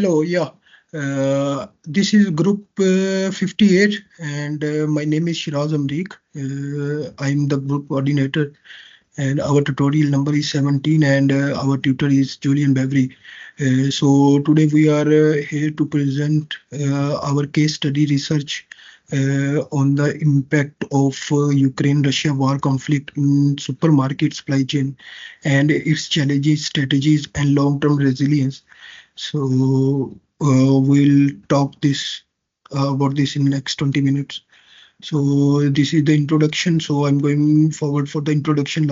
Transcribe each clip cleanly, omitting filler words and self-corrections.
Hello, yeah. This is group 58, and my name is Shiraz Amrik. I'm the group coordinator, and our tutorial number is 17, and our tutor is Julian Beverly. So today we are here to present our case study research on the impact of Ukraine-Russia war conflict in supermarket supply chain and its challenges, strategies, and long-term resilience. So we'll talk this about this in next 20 minutes. So this is the introduction. So I'm going forward for the introduction.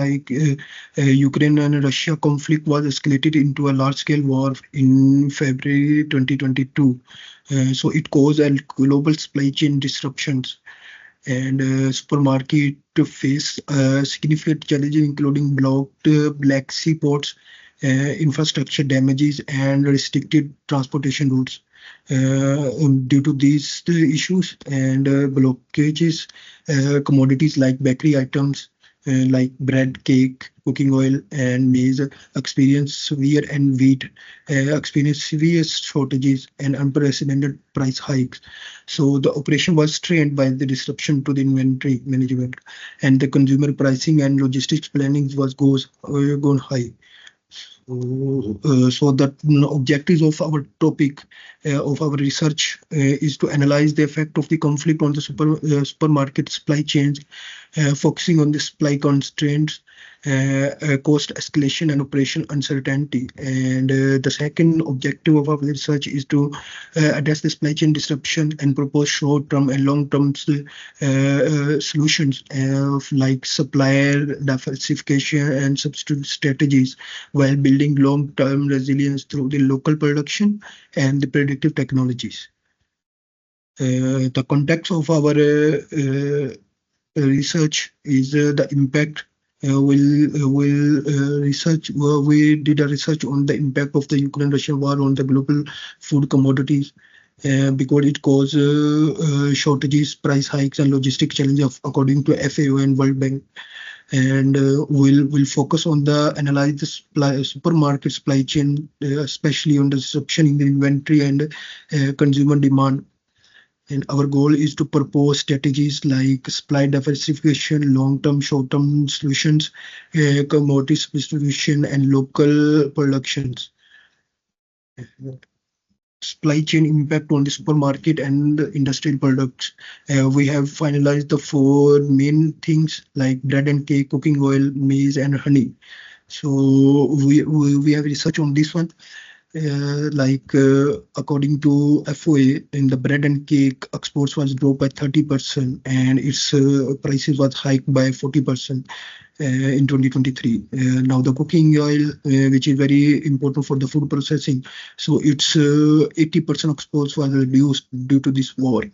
Ukraine and Russia conflict was escalated into a large-scale war in February 2022. So it caused a global supply chain disruptions and supermarket to face significant challenges, including blocked Black Sea ports, infrastructure damages, and restricted transportation routes. Due to these issues and blockages, commodities like bakery items like bread, cake, cooking oil, and maize experience severe and wheat experience severe shortages and unprecedented price hikes. So the operation was strained by the disruption to the inventory management, and the consumer pricing and logistics planning was goes gone high. So the objectives of our topic of our research is to analyze the effect of the conflict on the supermarket supply chains, focusing on the supply constraints, cost escalation, and operation uncertainty. And the second objective of our research is to address the supply chain disruption and propose short-term and long-term solutions like supplier diversification and substitute strategies while building long-term resilience through the local production and the predictive technologies. The context of our research is the impact. We did a research on the impact of the Ukraine-Russian war on the global food commodities because it caused shortages, price hikes, and logistic challenges according to FAO and World Bank. And we'll focus on the analyze the supermarket supply chain, especially on the disruption in the inventory and consumer demand. And our goal is to propose strategies like supply diversification, long-term, short-term solutions, commodity substitution, and local productions. Supply chain impact on the supermarket and industrial products. We have finalized the four main things like bread and cake, cooking oil, maize, and honey. So we have research on this one. According to FOA, in the bread and cake exports was dropped by 30% and its prices was hiked by 40% in 2023. Now the cooking oil, which is very important for the food processing, so its 80% exports was reduced due to this war,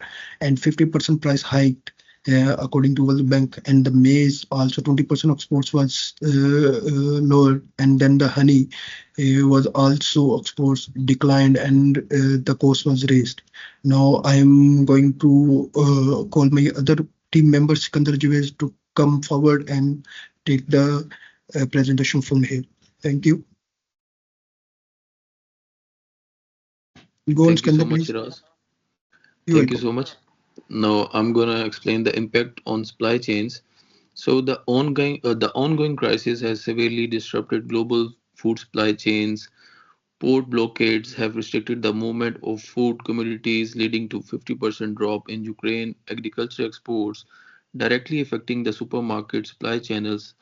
and 50% price hiked. According to World Bank, and the maize also 20% exports was lower, and then the honey was also exports declined and the cost was raised. Now I am going to call my other team member Sikandar Javed to come forward and take the presentation from here. Thank you. Go on, Thank you so Sikandar, much, please. Shiraz. You're Thank you welcome. so much. Now I'm gonna explain the impact on supply chains. So the ongoing crisis has severely disrupted global food supply chains. Port blockades have restricted the movement of food commodities, leading to 50% drop in Ukraine agriculture exports, directly affecting the supermarket supply channels.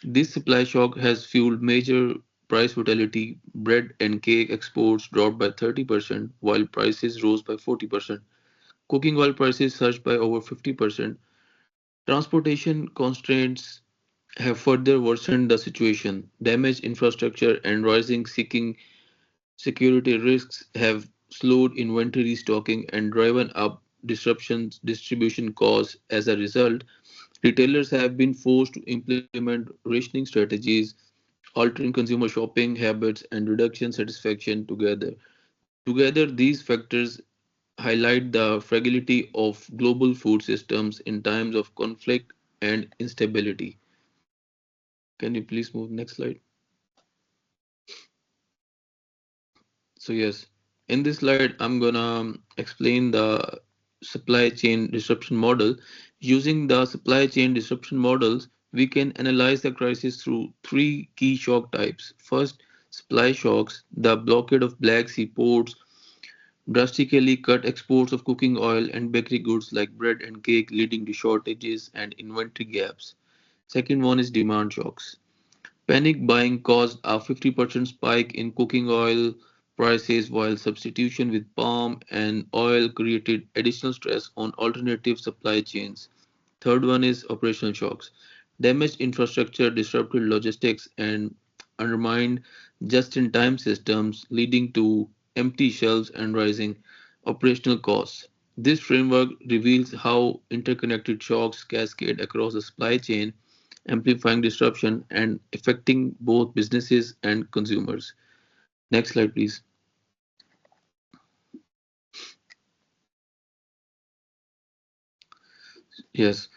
This supply shock has fueled major price volatility. Bread and cake exports dropped by 30%, while prices rose by 40%. Cooking oil prices surged by over 50%. Transportation constraints have further worsened the situation. Damaged infrastructure and rising seeking security risks have slowed inventory restocking and driven up disruptions distribution costs. As a result, retailers have been forced to implement rationing strategies, altering consumer shopping habits, and reduction satisfaction together. Together, these factors highlight the fragility of global food systems in times of conflict and instability. Can you please move next slide? So yes. In this slide, I'm gonna explain the supply chain disruption model. Using the supply chain disruption models, we can analyze the crisis through three key shock types. First, supply shocks. The blockade of Black Sea ports drastically cut exports of cooking oil and bakery goods like bread and cake, leading to shortages and inventory gaps. Second one is demand shocks. Panic buying caused a 50% spike in cooking oil prices, while substitution with palm and oil created additional stress on alternative supply chains. Third one is operational shocks. Damaged infrastructure disrupted logistics and undermined just in time systems, leading to empty shelves and rising operational costs. This framework reveals how interconnected shocks cascade across the supply chain, amplifying disruption and affecting both businesses and consumers. Next slide, please. Yes.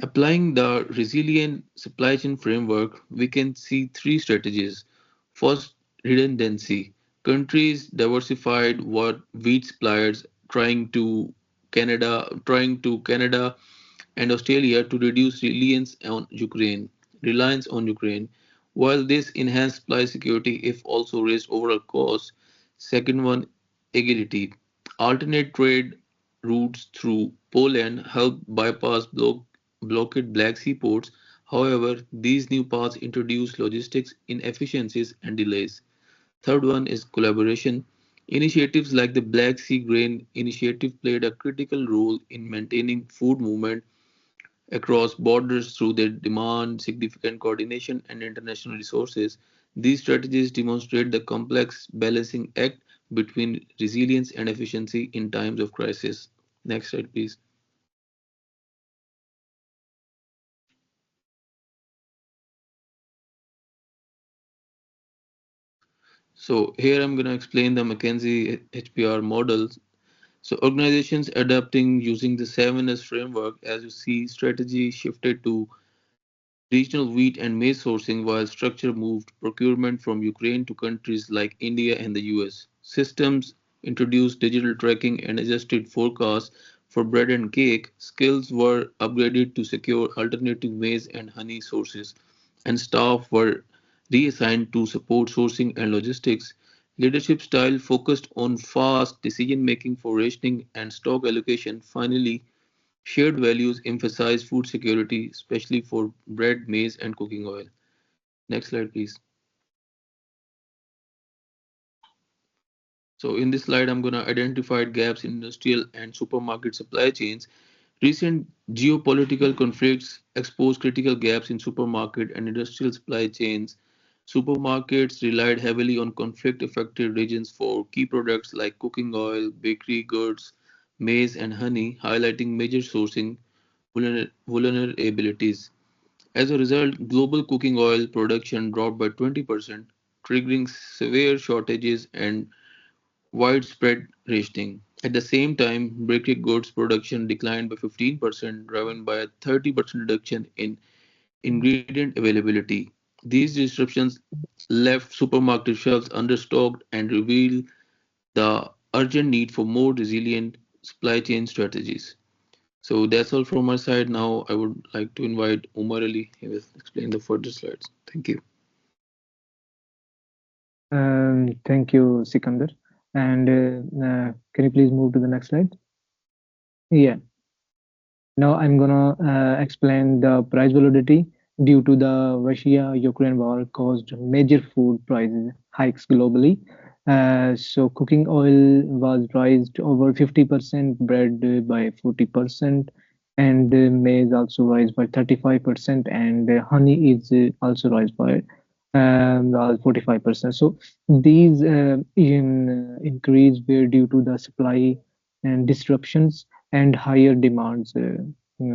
Applying the resilient supply chain framework, we can see three strategies. First, redundancy. Countries diversified what wheat suppliers trying to Canada and Australia to reduce reliance on Ukraine. While this enhanced supply security, if also raised overall costs. Second one, agility. Alternate trade routes through Poland help bypass blocked Black Sea ports. However, these new paths introduce logistics inefficiencies and delays. Third one is collaboration. Initiatives like the Black Sea Grain Initiative played a critical role in maintaining food movement across borders through their demand, significant coordination, and international resources. These strategies demonstrate the complex balancing act between resilience and efficiency in times of crisis. Next slide, please. So here I'm going to explain the McKinsey HBR models. So organizations adapting using the 7S framework, as you see, strategy shifted to regional wheat and maize sourcing while structure moved procurement from Ukraine to countries like India and the US. Systems introduced digital tracking and adjusted forecasts for bread and cake. Skills were upgraded to secure alternative maize and honey sources, and staff were reassigned to support sourcing and logistics. Leadership style focused on fast decision making for rationing and stock allocation. Finally, shared values emphasize food security, especially for bread, maize, and cooking oil. Next slide, please. So in this slide, I'm going to identify gaps in industrial and supermarket supply chains. Recent geopolitical conflicts expose critical gaps in supermarket and industrial supply chains. Supermarkets relied heavily on conflict affected regions for key products like cooking oil, bakery goods, maize, and honey, highlighting major sourcing vulnerabilities. As a result, global cooking oil production dropped by 20%, triggering severe shortages and widespread rationing. At the same time, bakery goods production declined by 15%, driven by a 30% reduction in ingredient availability. These disruptions left supermarket shelves understocked and revealed the urgent need for more resilient supply chain strategies. So that's all from my side. Now I would like to invite Umar Ali. He will explain the further slides. Thank you. Thank you, Sikandar. And can you please move to the next slide? Yeah. Now I'm gonna explain the price volatility due to the Russia-Ukraine war caused major food prices hikes globally. So cooking oil was raised over 50%, bread by 40%, and maize also rise by 35%, and honey is also rise by 45%. So these increase were due to the supply and disruptions and higher demands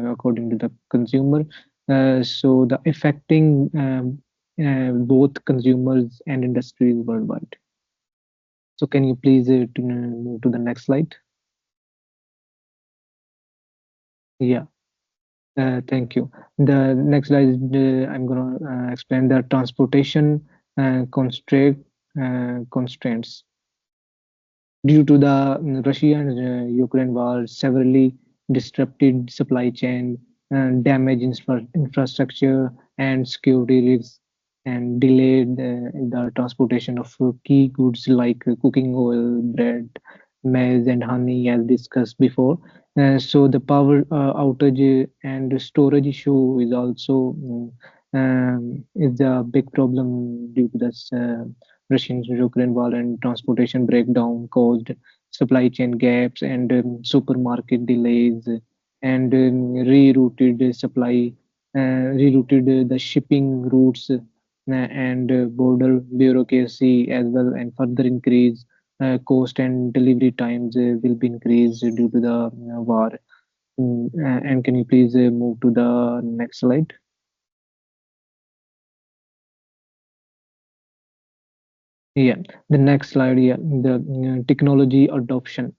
according to the consumer. So the affecting both consumers and industries worldwide. So can you please move to the next slide? Yeah, thank you. The next slide is I'm gonna explain the transportation constraints. Due to the Russia and Ukraine war, severely disrupted supply chain, damaged infrastructure and security risks, and delayed the transportation of key goods like cooking oil, bread, maize, and honey, as discussed before. So the power outage and storage issue is also is a big problem due to this. Russian-Ukraine war and transportation breakdown caused supply chain gaps and supermarket delays and rerouted supply, rerouted the shipping routes and border bureaucracy as well, and further increase cost and delivery times will be increased due to the war. And can you please move to the next slide? Yeah, the next slide. Yeah, the technology adoption.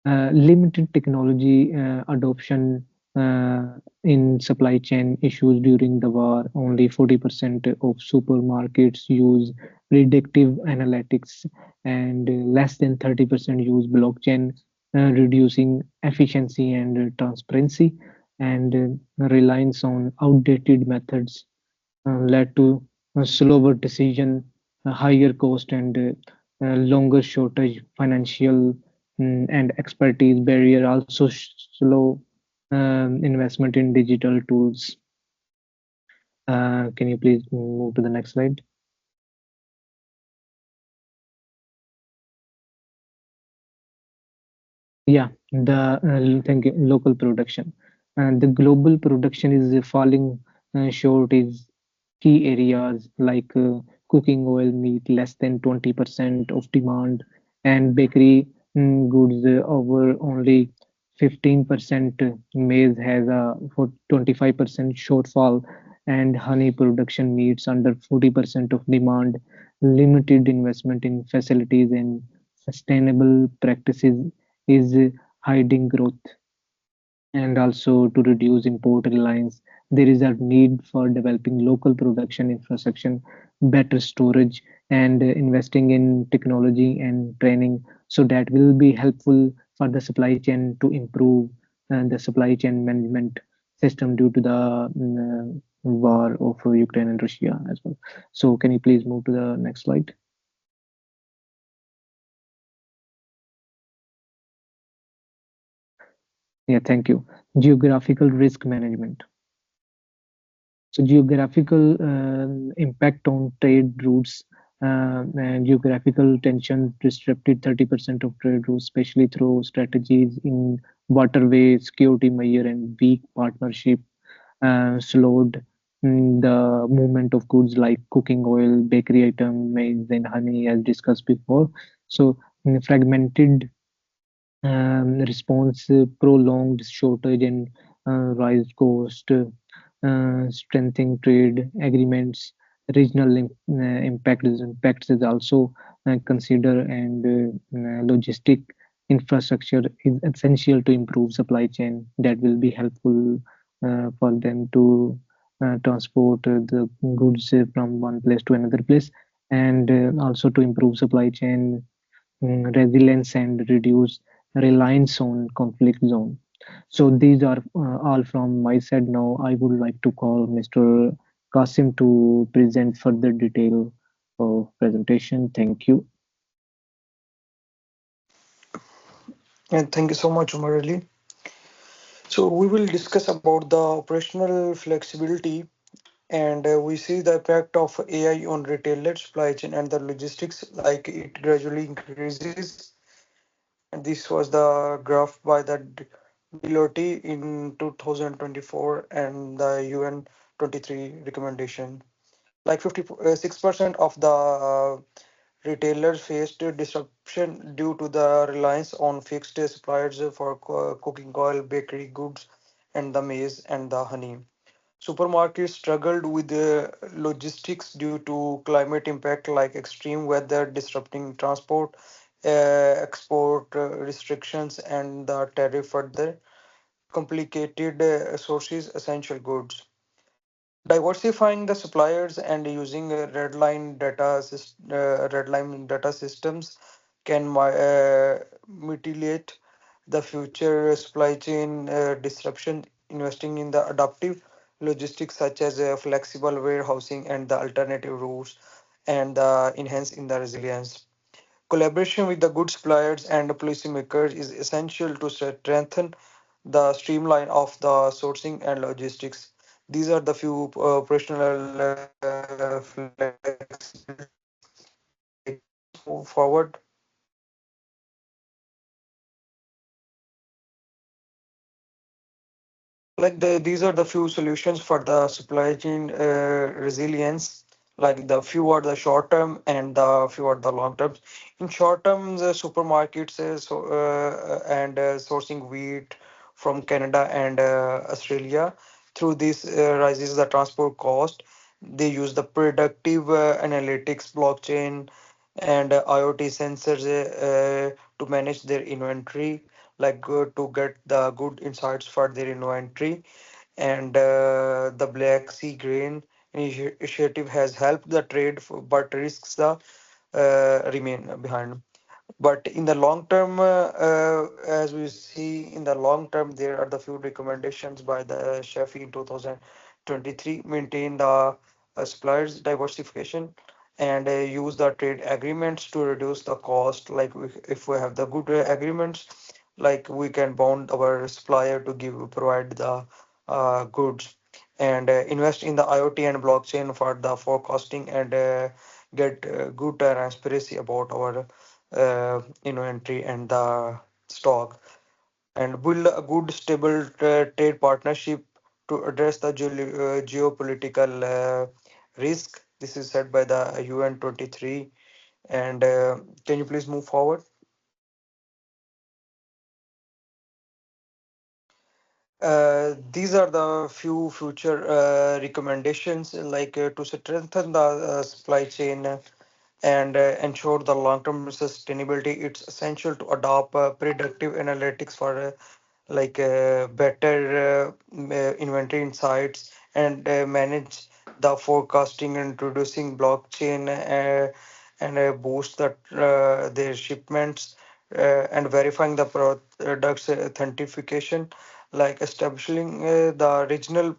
Limited technology adoption in supply chain issues during the war. Only 40% of supermarkets use predictive analytics, and less than 30% use blockchain, reducing efficiency and transparency. And reliance on outdated methods led to a slower decision, a higher cost, and longer shortage. Financial and expertise barrier also slow investment in digital tools. Can you please move to the next slide? Yeah, the thank you. Local production. The global production is falling short is key areas like cooking oil meet less than 20% of demand, and bakery goods over only 15%. Maize has a 25% shortfall, and honey production meets under 40% of demand. Limited investment in facilities and sustainable practices is hiding growth. And also to reduce import reliance, there is a need for developing local production infrastructure, better storage, and investing in technology and training. So that will be helpful for the supply chain to improve the supply chain management system due to the war of Ukraine and Russia as well. So can you please move to the next slide? Yeah, thank you. Geographical risk management. So geographical impact on trade routes, and geographical tension disrupted 30% of trade routes, especially through strategies in waterway security measure and weak partnership slowed the movement of goods like cooking oil, bakery item, maize, and honey, as discussed before. So fragmented response, prolonged shortage and rise cost, strengthening trade agreements, regional impacts is also consider, and logistic infrastructure is essential to improve supply chain. That will be helpful for them to transport the goods from one place to another place, and also to improve supply chain resilience and reduce reliance on conflict zone. So these are all from my side. Now I would like to call Mr. Kasim to present further detail of presentation. Thank you. And thank you so much, Umar Ali. So we will discuss about the operational flexibility, and we see the impact of AI on retailer supply chain and the logistics, like it gradually increases. And this was the graph by the Deloitte in 2024 and the UN 23 recommendation. Like 56% of the retailers faced disruption due to the reliance on fixed suppliers for cooking oil, bakery goods, and the maize and the honey. Supermarkets struggled with the logistics due to climate impact like extreme weather disrupting transport, export restrictions, and the tariff further complicated sources essential goods. Diversifying the suppliers and using red line data systems can mitigate the future supply chain disruption. Investing in the adaptive logistics such as flexible warehousing and the alternative routes and enhance in the resilience. Collaboration with the good suppliers and the policymakers is essential to strengthen the streamline of the sourcing and logistics. These are the few operational flexibility. Can you please move forward? These are the few solutions for the supply chain resilience. Like the few are the short term and the few are the long term. In short term, the supermarkets and sourcing wheat from Canada and Australia. Through this rises the transport cost. They use the predictive analytics, blockchain, and IoT sensors to manage their inventory, to get the good insights for their inventory. And the Black Sea Grain Initiative has helped the trade, but risks the remain behind. But in the long term, as we see in the long term, there are the few recommendations by the Shafi in 2023: maintain the suppliers diversification and use the trade agreements to reduce the cost. If we have the good agreements, like we can bound our supplier to provide the goods, and invest in the IoT and blockchain for the forecasting and get good transparency about our inventory and the stock, and build a good stable trade partnership to address the geopolitical risk. This is said by the UN 23. And can you please move forward? These are the few future recommendations, to strengthen the supply chain and ensure the long-term sustainability. It's essential to adopt predictive analytics for better inventory insights and manage the forecasting, introducing blockchain and boost their shipments and verifying the products authentication, like establishing the regional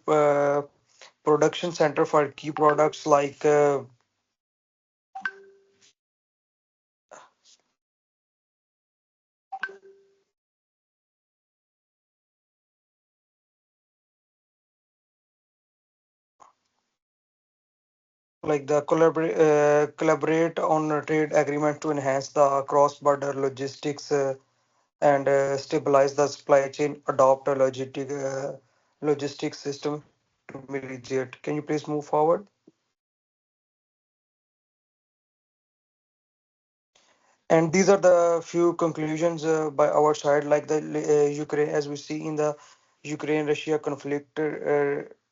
production center for key products collaborate on a trade agreement to enhance the cross-border logistics and stabilize the supply chain, adopt a logistics system to mitigate. Can you please move forward? And these are the few conclusions by our side, like the Ukraine, as we see in the Ukraine-Russia conflict,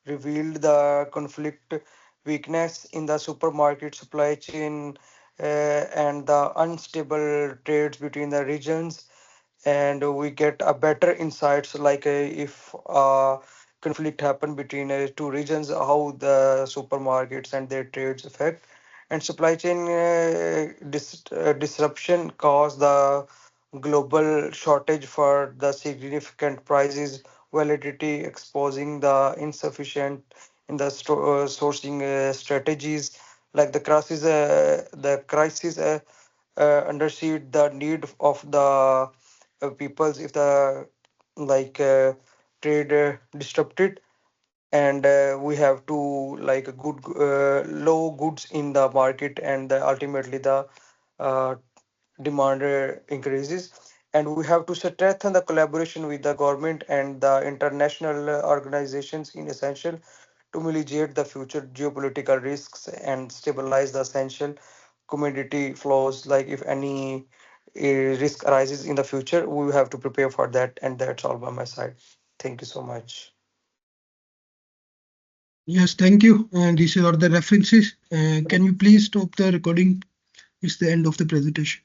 revealed the conflict weakness in the supermarket supply chain and the unstable trades between the regions, and we get a better insights, if conflict happen between two regions, how the supermarkets and their trades affect. And supply chain disruption cause the global shortage for the significant prices volatility, exposing the insufficient in the sourcing strategies. Like the crisis understate the need of the peoples if the like trade disrupted, and we have to good low goods in the market, and ultimately the uh, demand increases. And we have to strengthen the collaboration with the government and the international organizations in essential to mitigate the future geopolitical risks and stabilize the essential commodity flows. Like if any risk arises in the future, we have to prepare for that. And that's all by my side. Thank you so much. Yes, thank you. And these are the references. Can you please stop the recording? It's the end of the presentation.